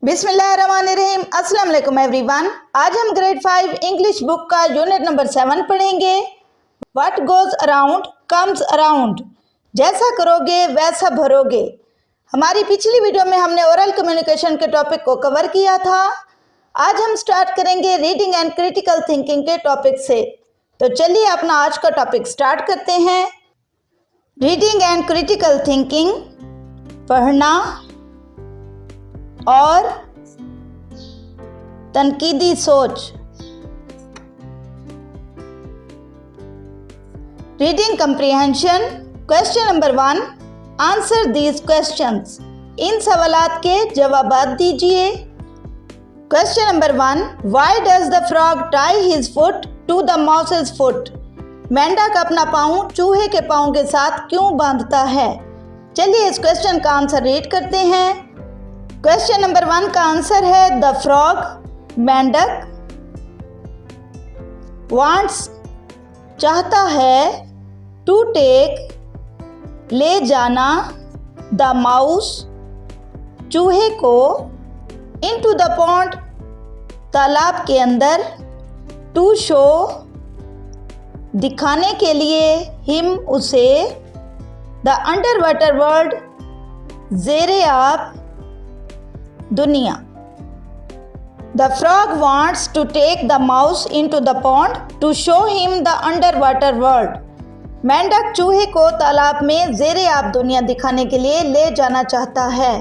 बिस्मिल्लाहिर्रहमानिर्रहीम। अस्सलाम वालेकुम एवरीवन। आज हम ग्रेड 5 इंग्लिश बुक का यूनिट नंबर 7 पढ़ेंगे। What goes around comes around. जैसा करोगे वैसा भरोगे। हमारी पिछली वीडियो में हमने ओरल कम्युनिकेशन के टॉपिक को कवर किया था। आज हम स्टार्ट करेंगे रीडिंग एंड क्रिटिकल थिंकिंग के टॉपिक से। तो चलिए अपना आज का टॉपिक स्टार्ट करते हैं। रीडिंग एंड क्रिटिकल थिंकिंग, पढ़ना और तनकीदी सोच। Reading comprehension. Question number 1, answer these questions. इन सवालात के जवाबात दीजिए। Question number 1, why does the frog tie his foot to the mouse's foot. मेंढक अपना पाँव चूहे के पाँव के साथ क्यों बांधता है। चलिए इस क्वेश्चन का आंसर रीड करते हैं। क्वेश्चन नंबर 1 का आंसर है द फ्रॉग, मेंढक, वांट्स चाहता है, टू टेक ले जाना, द माउस चूहे को, इनटू द पॉन्ड तालाब के अंदर, टू शो दिखाने के लिए, हिम उसे, द अंडर वाटर वर्ल्ड ज़ेरे आब दुनिया। The frog wants to take the mouse into the pond to show him the underwater world. मेंढक चूहे को तालाब में ज़ेरे आब दुनिया दिखाने के लिए ले जाना चाहता है।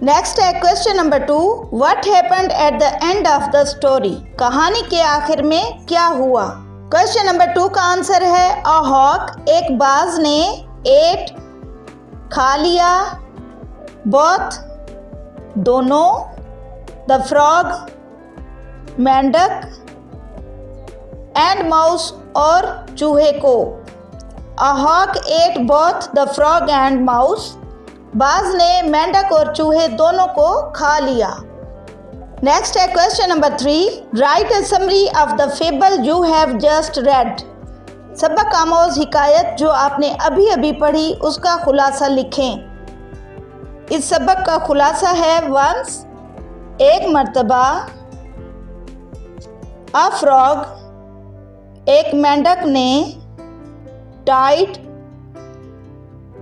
नेक्स्ट है question number 2, What happened at the end of the story? कहानी के आखिर में क्या हुआ। क्वेश्चन नंबर 2 का आंसर है a hawk, एक बाज ने, ate खा लिया, both दोनों, द फ्रॉग मेंढक, एंड माउस और चूहे को। A hawk ate both the frog and mouse, बाज ने मेंढक और चूहे दोनों को खा लिया। नेक्स्ट है question number 3, right A summary of the fable you have just red. सबक आमोज हिकायत जो आपने अभी अभी पढ़ी उसका खुलासा लिखें। इस सबक का खुलासा है वंस, एक मर्तबा, अ फ्रॉग, एक मेंढक ने, टाइट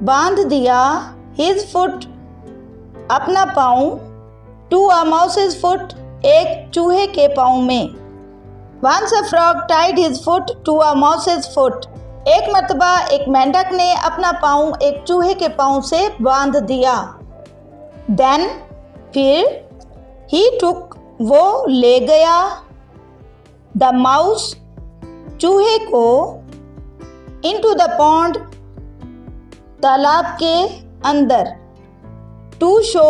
बांध दिया, हिज फुट अपना पाँव, टू अ माउसेस फुट एक चूहे के पाँव में। Once a frog tied his foot to a mouse's foot, एक मर्तबा एक मेंढक ने अपना पाँव एक चूहे के पाँव से बांध दिया। देन फिर, ही टुक वो ले गया, द माउस चूहे को, इनटू द पॉन्ड तालाब के अंदर, टू शो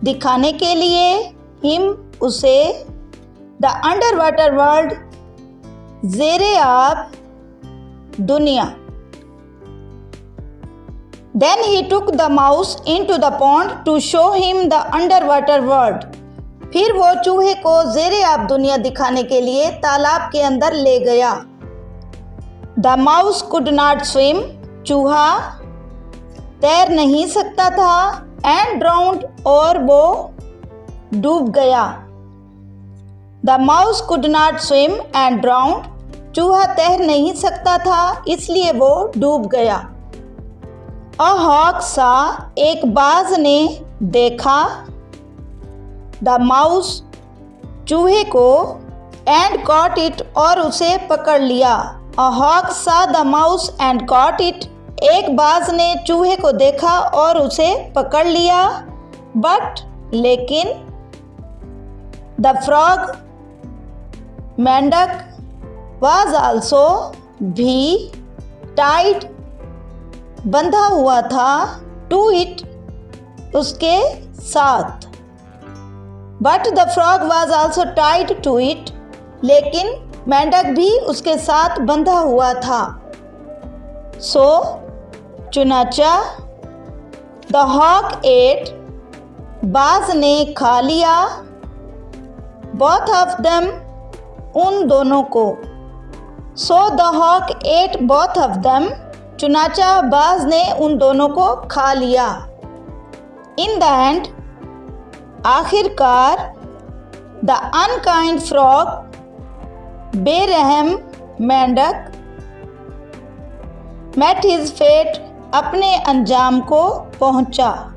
दिखाने के लिए, हिम उसे, द अंडर वाटर वर्ल्ड ज़ेरे आब दुनिया। Then he took the mouse into the pond to show him the underwater world. फिर वो चूहे को ज़ेरे आब दुनिया दिखाने के लिए तालाब के अंदर ले गया। The mouse could not swim. चूहा तैर नहीं सकता था, and drowned और वो डूब गया। The mouse could not swim and drowned. चूहा तैर नहीं सकता था इसलिए वो डूब गया। अ हॉक सा, एक बाज ने देखा, द माउस चूहे को, एंड कॉट इट और उसे पकड़ लिया। A hawk saw the mouse and caught it, एक बाज ने चूहे को देखा और उसे पकड़ लिया। बट लेकिन, द फ्रॉग मेंढक, वाज आल्सो भी, टाइड बंधा हुआ था, टू इट उसके साथ। But the frog was also tied to it, लेकिन मेंढक भी उसके साथ बंधा हुआ था। सो चुनाचा, द हॉक एट, बाज ने खा लिया, बोथ ऑफ देम उन दोनों को। So the hawk ate both of them, चुनाचा बाज ने उन दोनों को खा लिया। इन द एंड आखिरकार द अनकाइंड फ्रॉग, बेरहम मेंढक, मेट हिज फेट, अपने अंजाम को पहुंचा।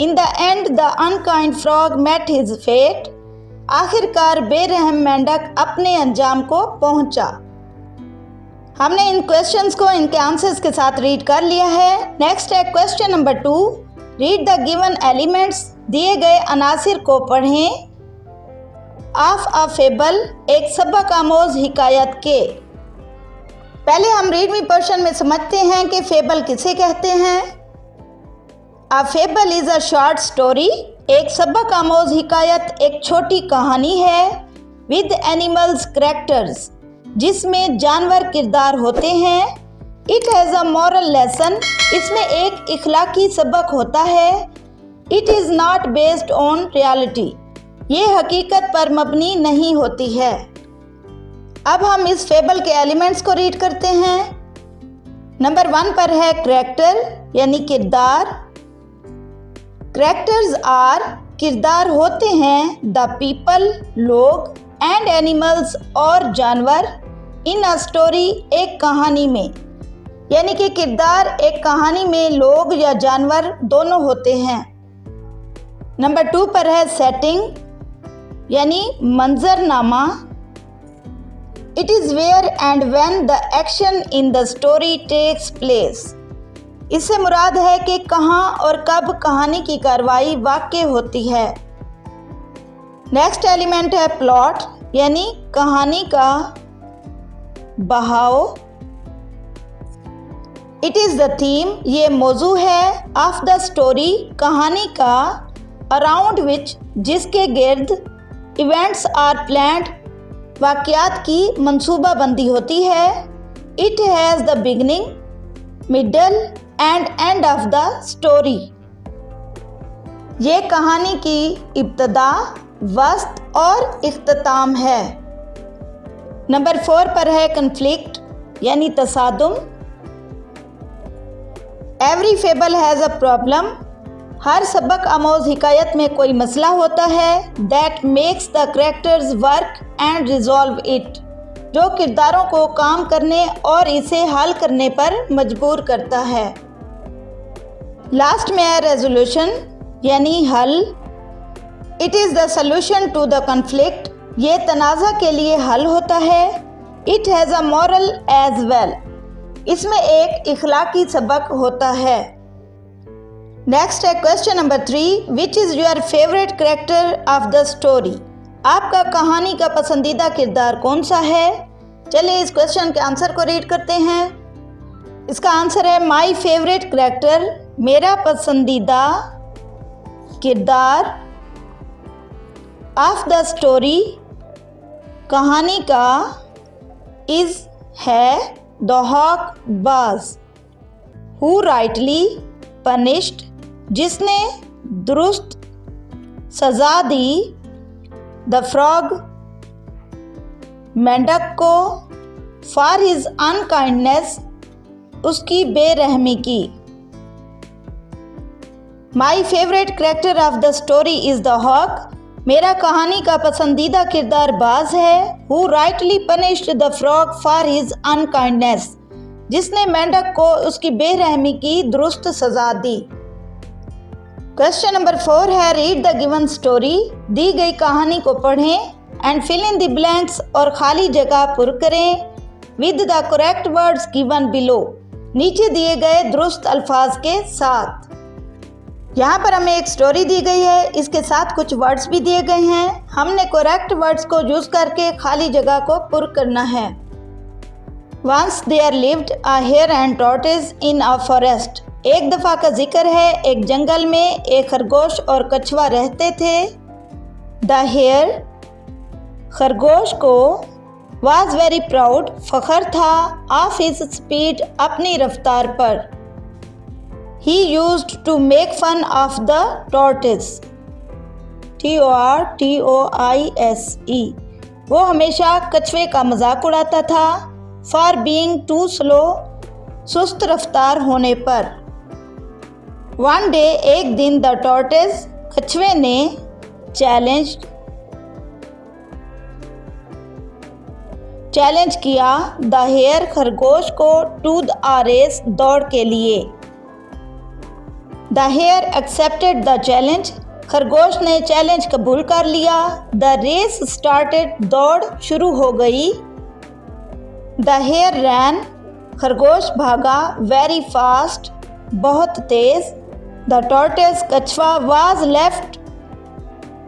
In the end the unkind frog met his fate, आखिरकार बेरहम मेंढक अपने अंजाम को पहुंचा। हमने इन क्वेश्चंस को इनके आंसर्स के साथ रीड कर लिया है। नेक्स्ट है question number 2, read the given elements, दिए गए अनासिर को पढ़ें। ऑफ अ फेबल, एक सबक आमोज हिकायत के। पहले हम रीड मी पोर्शन में समझते हैं कि फेबल किसे कहते हैं। A fable is a short story, एक सबक आमोज हिकायत एक छोटी कहानी है विद एनिमल्स कैरेक्टर्स, जिसमें जानवर किरदार होते हैं। It has a moral lesson, इसमें एक इखलाकी सबक होता है। It is not based on reality, ये हकीकत पर मबनी नहीं होती है। अब हम इस फेबल के एलिमेंट्स को रीड करते हैं। नंबर 1 पर है कैरेक्टर यानी किरदार। कैरेक्टर्स आर, किरदार होते हैं, द पीपल, लोग, एंड एनिमल्स और जानवर, इन अ स्टोरी, एक कहानी में। यानी कि किरदार एक कहानी में लोग या जानवर दोनों होते हैं। नंबर 2 पर है सेटिंग यानी मंजरनामा। It is where and when the action in the story takes place, इससे मुराद है कि कहाँ और कब कहानी की कार्रवाई वाक़ई होती है। नेक्स्ट एलिमेंट है प्लॉट यानी कहानी का बहाव। इट इज़ द थीम, ये मौजू है, ऑफ द स्टोरी, कहानी का, अराउंड विच, जिसके गिर्द, इवेंट्स आर प्लान्ड, वाक़यात की मंसूबाबंदी होती है। It has the beginning, middle and end of the story, ये कहानी की इब्तदा, वस्त और इख्तिताम है। नंबर 4 पर है कन्फ्लिक्ट यानी तसादुम। Every fable has a problem, हर सबक आमोज हिकायत में कोई मसला होता है। That makes the characters work and resolve it, जो किरदारों को काम करने और इसे हल करने पर मजबूर करता है। लास्ट में है रेजोल्यूशन यानी हल। It is the solution to the conflict, ये तनाज़ा के लिए हल होता है। It has a moral as well, इसमें एक इखलाकी सबक होता है। नेक्स्ट है question number 3, which is your favourite character of the story, आपका कहानी का पसंदीदा किरदार कौन सा है। चलिए इस क्वेश्चन के आंसर को रीड करते हैं। इसका आंसर है माई फेवरेट कैरेक्टर, मेरा पसंदीदा किरदार, ऑफ द स्टोरी, कहानी का, इज़ है द हॉक बाज, हु राइटली पनिश्ड, जिसने दुरुस्त सज़ा दी, द फ्रॉग, मेंढक को, फॉर हिज अनकाइंडनेस, उसकी बेरहमी की। My favourite character of the story is the hawk, मेरा कहानी का पसंदीदा किरदार बाज है। Who rightly punished the frog for his unkindness, जिसने मेंढक को उसकी बेरहमी की दुरुस्त सज़ा दी। क्वेश्चन नंबर 4 है रीड द गिवन स्टोरी, दी गई कहानी को पढ़ें and fill in the blanks, और खाली जगह पुर करें with the correct words given below, नीचे दिए गए दुरुस्त अल्फाज के साथ। यहाँ पर हमें एक स्टोरी दी गई है, इसके साथ कुछ वर्ड्स भी दिए गए हैं। हमने करेक्ट वर्ड्स को यूज़ करके खाली जगह को पुर करना है। Once there lived a hare and tortoise in a forest, एक दफ़ा का जिक्र है, एक जंगल में एक खरगोश और कछुआ रहते थे। द हेयर, खरगोश को, वॉज वेरी प्राउड, फ़ख्र था, ऑफ हिज स्पीड, अपनी रफ्तार पर। He used to make fun of the tortoise, TORTOISE, वो हमेशा कछुए का मजाक उड़ाता था। फॉर बीइंग टू स्लो, सुस्त रफ्तार होने पर। वन डे, एक दिन, द टॉर्टोइज, कछुए ने, चैलेंज किया द हेयर खरगोश को टू द रेस दौड़ के लिए। The hare accepted the challenge, खरगोश ने चैलेंज कबूल कर लिया। द रेस स्टार्टेड, दौड़ शुरू हो गई। द हेयर रैन, खरगोश भागा। वेरी फास्ट, बहुत तेज। द टॉर्टोइस, कछुआ। वाज लेफ्ट,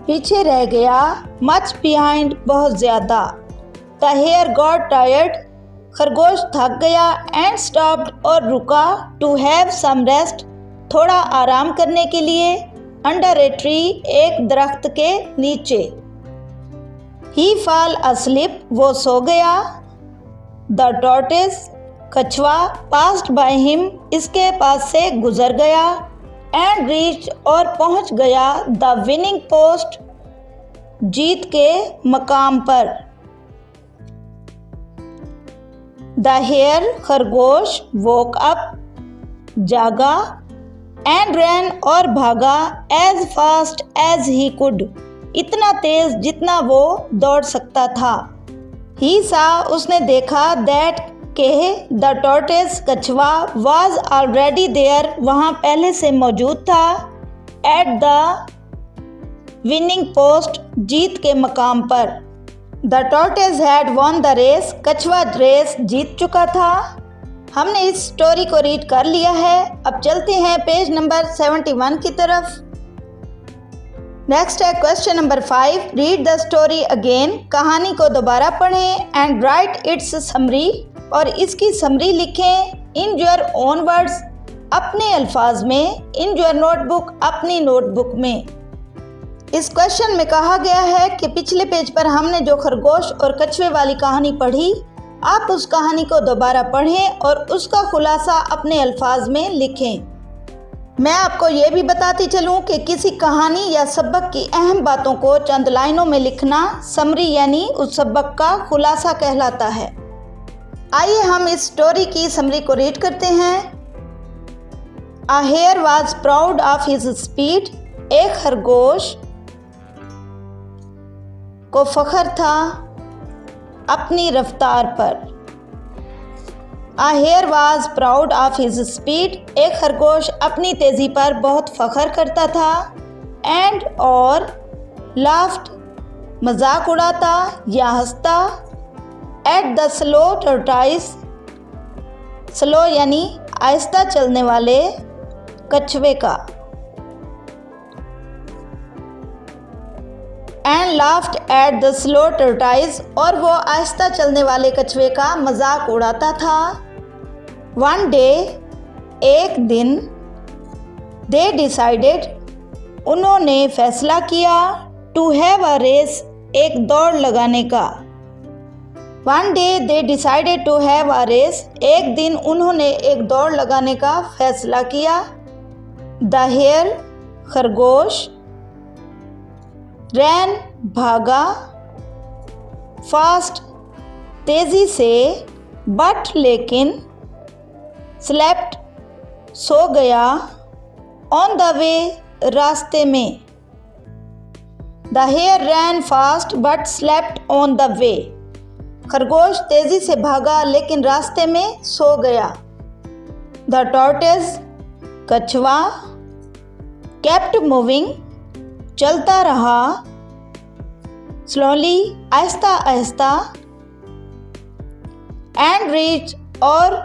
पीछे रह गया। मच बिहाइंड, बहुत ज़्यादा। द हेयर गॉट टायर्ड, खरगोश थक गया। एंड स्टॉप्ड, और रुका। टू हैव सम रेस्ट, थोड़ा आराम करने के लिए। अंडर ए ट्री, एक दरख्त के नीचे। ही फॉल अस्लीप, वो सो गया। द टॉर्टोइस, कछुआ। पास्ड बाय हिम, इसके पास से गुजर गया। एंड रीच, और पहुंच गया। द विनिंग पोस्ट, जीत के मकाम पर। द हेयर, खरगोश। वोक अप, जागा। एंड रैन, और भागा। As fast as he could, इतना तेज जितना वो दौड़ सकता था। ही सा, उसने देखा। दैट, के द टॉर्टोइस, कछुआ। वाज ऑलरेडी देयर, वहाँ पहले से मौजूद था। एट द विनिंग पोस्ट, जीत के मकाम पर। The tortoise had won the race, कछुआ रेस जीत चुका था। हमने इस स्टोरी को रीड कर लिया है। अब चलते हैं पेज नंबर 71 की तरफ। नेक्स्ट है question number 5। Read the story again, कहानी को दोबारा पढ़ें। एंड राइट इट्स समरी, और इसकी समरी लिखें। इन योर ओन वर्ड्स, अपने अल्फाज में। इन योर नोटबुक, अपनी नोटबुक में। इस क्वेश्चन में कहा गया है कि पिछले पेज पर हमने जो खरगोश और कछुए वाली कहानी पढ़ी, आप उस कहानी को दोबारा पढ़ें और उसका खुलासा अपने अल्फाज में लिखें। मैं आपको ये भी बताती चलूँ कि किसी कहानी या सबक की अहम बातों को चंद लाइनों में लिखना समरी यानी उस सबक का खुलासा कहलाता है। आइए हम इस स्टोरी की समरी को रीड करते हैं। A hare was proud of his speed, एक खरगोश को फख्र था अपनी रफ्तार पर। A hare was proud of his speed, एक खरगोश अपनी तेज़ी पर बहुत फ़ख्र करता था। एंड, और लाफ्ड, मजाक उड़ाता या हंसता। At the slow tortoise, slow यानी आहिस्ता चलने वाले कछुए का। And laughed at the slow tortoise, और वो आहिस्ता चलने वाले कछुए का मजाक उड़ाता था। वन डे, एक दिन। दे डिसाइडेड, उन्होंने फैसला किया। टू हैव अ रेस, एक दौड़ लगाने का। One day they decided to have a race, एक दिन उन्होंने एक दौड़ लगाने का फैसला किया। द हेयर, खरगोश। रैन, भागा। फास्ट, तेज़ी से। बट, लेकिन। स्लेप्ट, सो गया। ऑन द वे, रास्ते में। The hare ran fast but slept on the way, खरगोश तेज़ी से भागा लेकिन रास्ते में सो गया। द टॉर्टोइस, कछुआ। केप्ट मूविंग, चलता रहा। Slowly, Aahista Aahista. And reach, और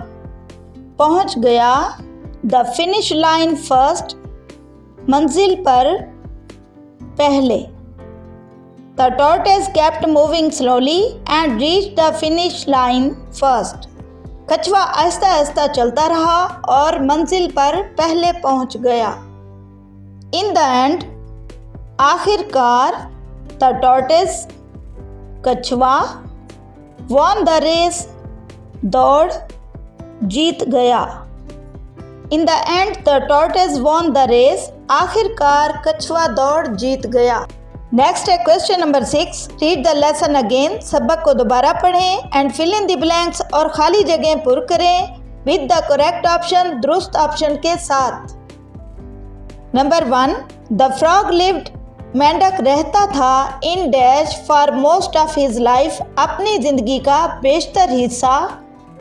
पहुंच गया। द फिनिश लाइन फर्स्ट, मंजिल पर पहले। The tortoise kept moving slowly and reach the finish line first, कछुआ आहिस्ता आहिस्ता चलता रहा और मंजिल पर पहले पहुंच गया। इन द एंड, आखिरकार, द टॉर्टोइस, कछुआ, वॉन द रेस, दौड़ जीत गया। In the end the tortoise won the race, आखिरकार कछुआ दौड़ जीत गया। नेक्स्ट है question number 6। Read the lesson again, सबक को दोबारा पढ़ें and fill in the blanks, और खाली जगह पुर करें विद द करेक्ट ऑप्शन, दुरुस्त ऑप्शन के साथ। नंबर 1, द फ्रॉग लिव्ड मेंढक रहता था in dash for most of his life, अपनी ज़िंदगी का बेशतर हिस्सा।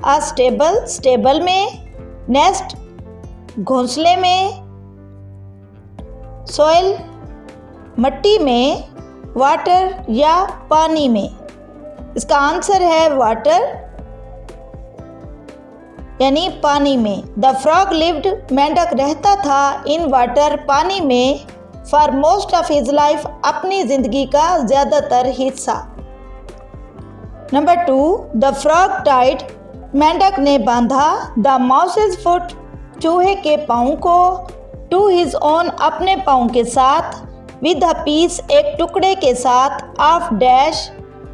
आ स्टेबल, स्टेबल में। नेस्ट, घोंसले में। सॉइल, मट्टी में। वाटर या पानी में। इसका आंसर है वाटर यानी पानी में। द फ्रॉग लिव्ड, मेंढक रहता था इन वाटर, पानी में, for most of his life, अपनी जिंदगी का ज्यादातर हिस्सा। नंबर 2, द फ्रॉग टाइड, मेंढक ने बांधा द माउसेज फुट, चूहे के पाँव को, टू हिज ओन, अपने पाँव के साथ, विद अ पीस, एक टुकड़े के साथ, ऑफ डैश।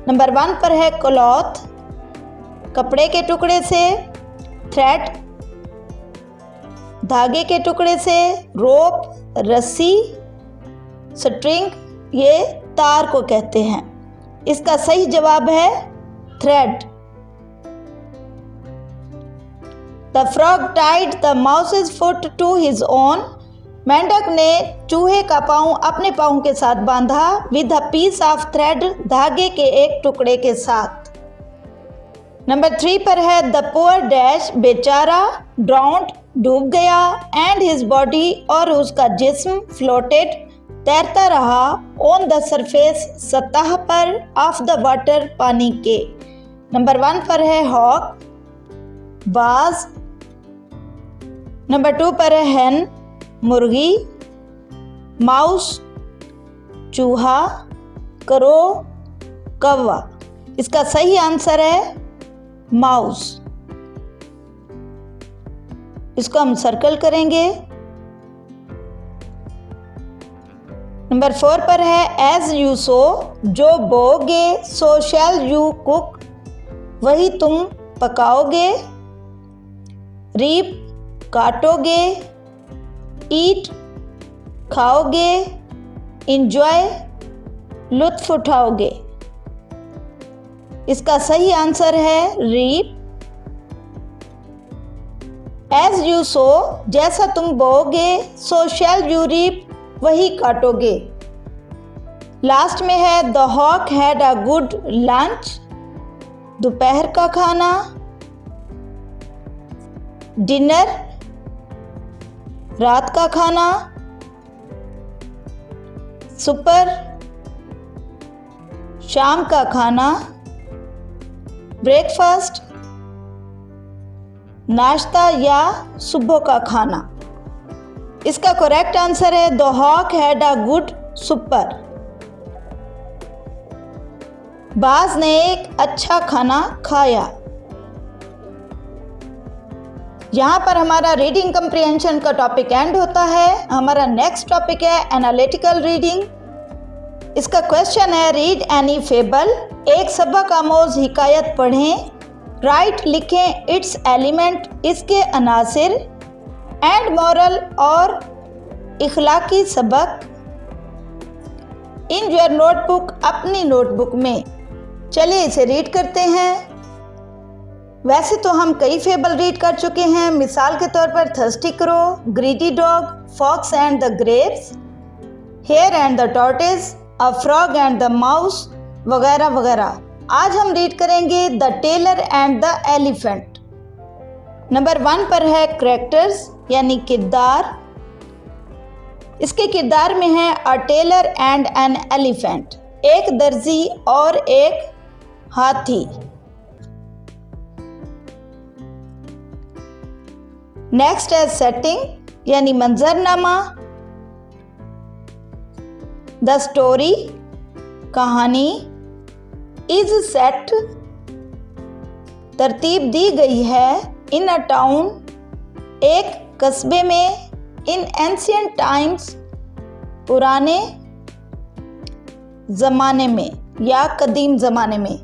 नंबर 1 पर है क्लॉथ, कपड़े के टुकड़े से। थ्रेड, धागे के टुकड़े से। रोप, रस्सी। स्ट्रिंग, ये तार को कहते हैं। इसका सही जवाब है thread. The frog tied the mouse's foot to his own, मेंढक ने चूहे का पाँव अपने पाँव के साथ बांधा, with a piece of thread, धागे के एक टुकड़े के साथ। नंबर 3 पर है द पुअर डैश, बेचारा, ड्राउंड, डूब गया, एंड हिज बॉडी, और उसका जिस्म, फ्लोटेड, तैरता रहा, ऑन द सरफेस, सतह पर, ऑफ द वाटर, पानी के। नंबर 1 पर है हॉक, बाज। नंबर 2 पर है हेन, मुर्गी, माउस, चूहा, करो, कौवा। इसका सही आंसर है माउस। इसको हम सर्कल करेंगे। नंबर 4 पर है एज यू सो, जो बोओगे, सो शैल यू कुक, वही तुम पकाओगे। रीप, काटोगे। ईट, खाओगे। इंजॉय, लुत्फ उठाओगे। इसका सही आंसर है रीप। एज यू सो, जैसा तुम बोओगे, सो शैल यू रीप, वही काटोगे। लास्ट में है the hawk had a good lunch, दोपहर का खाना। डिनर, रात का खाना। सुपर, शाम का खाना। ब्रेकफास्ट, नाश्ता या सुबह का खाना। इसका करेक्ट आंसर है the hawk had a good supper. बाज ने एक अच्छा खाना खाया। यहाँ पर हमारा रीडिंग कंप्रीहेंशन का टॉपिक एंड होता है। हमारा नेक्स्ट टॉपिक है एनालिटिकल रीडिंग। इसका क्वेश्चन है रीड एनी फेबल, एक सबक आमोज हिकायत पढ़ें। राइट, लिखें इट्स एलिमेंट, इसके अनासिर। एंड मॉरल, और इखलाकी सबक। इन योर नोटबुक, अपनी नोटबुक में। चलिए इसे रीड करते हैं। वैसे तो हम कई फेबल रीड कर चुके हैं, मिसाल के तौर पर thirsty crow, greedy dog, fox and the grapes, hare and the tortoise, a frog and the mouse, वगैरह वगैरह। आज हम रीड करेंगे the tailor and the elephant. Number 1 पर है कैरेक्टर्स यानी किरदार। इसके किरदार में है a tailor and an elephant, एक दर्जी और एक हाथी। नेक्स्ट है सेटिंग यानी मंजरनामा। द स्टोरी, कहानी। इज सेट, तरतीब दी गई है। इन अ टाउन, एक कस्बे में। इन एंशिएंट टाइम्स, पुराने ज़माने में या कदीम ज़माने में।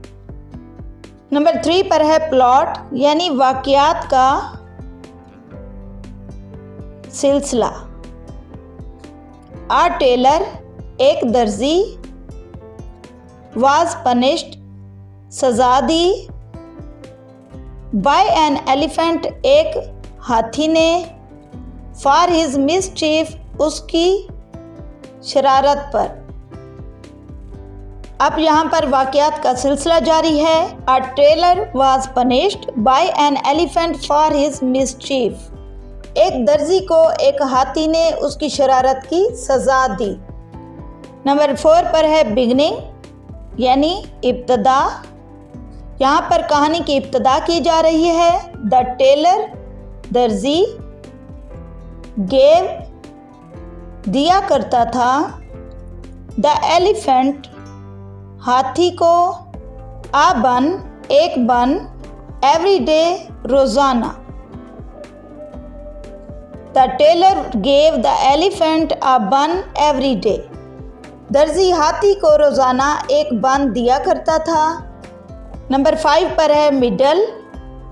नंबर 3 पर है प्लॉट यानी वाक़यात का सिलसिला। आ टेलर, एक दर्जी। वाज पनिश्ड, सजा दी। बाय एन एलिफेंट, एक हाथी ने। फॉर हिज मिसचीफ, उसकी शरारत पर। अब यहाँ पर वाक़यात का सिलसिला जारी है। A tailor was punished bye an elephant for his mischief. एक दर्जी को एक हाथी ने उसकी शरारत की सज़ा दी। नंबर 4 पर है बिगनिंग यानी इब्तदा। यहाँ पर कहानी की इब्तदा की जा रही है। द टेलर दर्जी, गेव दिया करता था, द एलिफेंट हाथी को, आ बन एक बन, एवरी डे रोज़ाना। The tailor gave the elephant a bun every day. दर्जी हाथी को रोज़ाना एक बन दिया करता था। नंबर 5 पर है मिडल,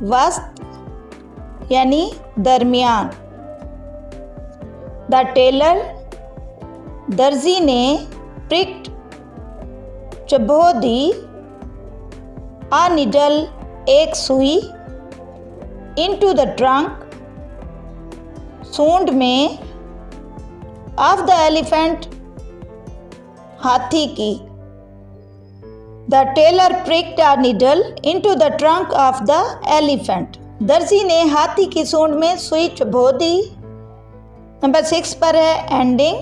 वस्त यानी दरमियान। द टेलर दर्जी ने प्रिक्ड चबो दी, आ निडल एक सुई, इनटू द ट्रंक सूंड में, ऑफ द एलिफेंट हाथी की। The tailor pricked a needle into the trunk of the elephant. दर्जी ने हाथी की सूंड में सुई चुभो दी। नंबर 6 पर है एंडिंग,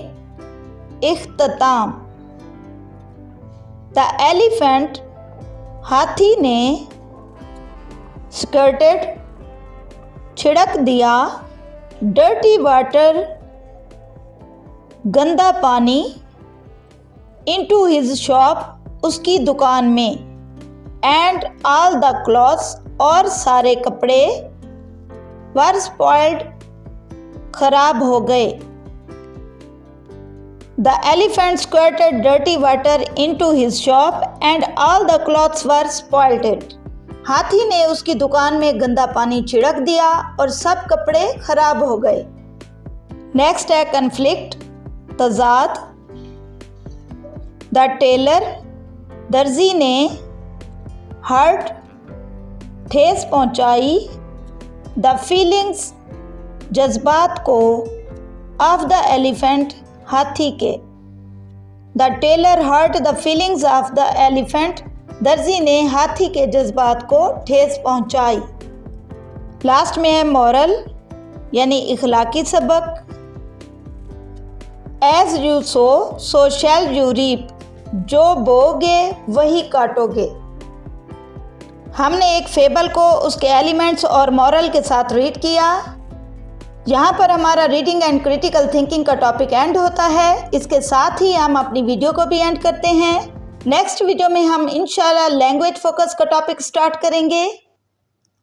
इख्तिताम। द एलिफेंट हाथी ने स्कर्टेड छिड़क दिया, डर्टी वाटर गंदा पानी, इनटू हिज शॉप उसकी दुकान में, एंड ऑल द क्लॉथ्स और सारे कपड़े, वर स्पॉइल्ड खराब हो गए। The elephant squirted dirty water into his shop and all the clothes were spoiled. हाथी ने उसकी दुकान में गंदा पानी छिड़क दिया और सब कपड़े खराब हो गए। नेक्स्ट है कन्फ्लिक्ट, तजाद। द टेलर दर्जी ने हर्ट ठेस पहुंचाई, द फीलिंग्स जज्बात को, ऑफ द एलिफेंट हाथी के। The tailor hurt the feelings of the elephant. दर्जी ने हाथी के जज्बात को ठेस पहुंचाई। लास्ट में है मॉरल यानी इखलाकी सबक। As you sow so shall you reap. जो बोगे वही काटोगे। हमने एक फेबल को उसके एलिमेंट्स और मॉरल के साथ रीड किया। यहाँ पर हमारा रीडिंग एंड क्रिटिकल थिंकिंग का टॉपिक एंड होता है। इसके साथ ही हम अपनी वीडियो को भी एंड करते हैं। नेक्स्ट वीडियो में हम इंशाल्लाह लैंग्वेज फोकस का टॉपिक स्टार्ट करेंगे।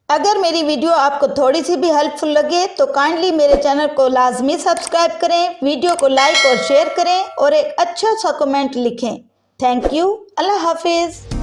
अगर मेरी वीडियो आपको थोड़ी सी भी हेल्पफुल लगे तो काइंडली मेरे चैनल को लाजमी सब्सक्राइब करें, वीडियो को लाइक और शेयर करें और एक अच्छा सा कमेंट लिखें। Thank you. अल्लाह हाफिज़।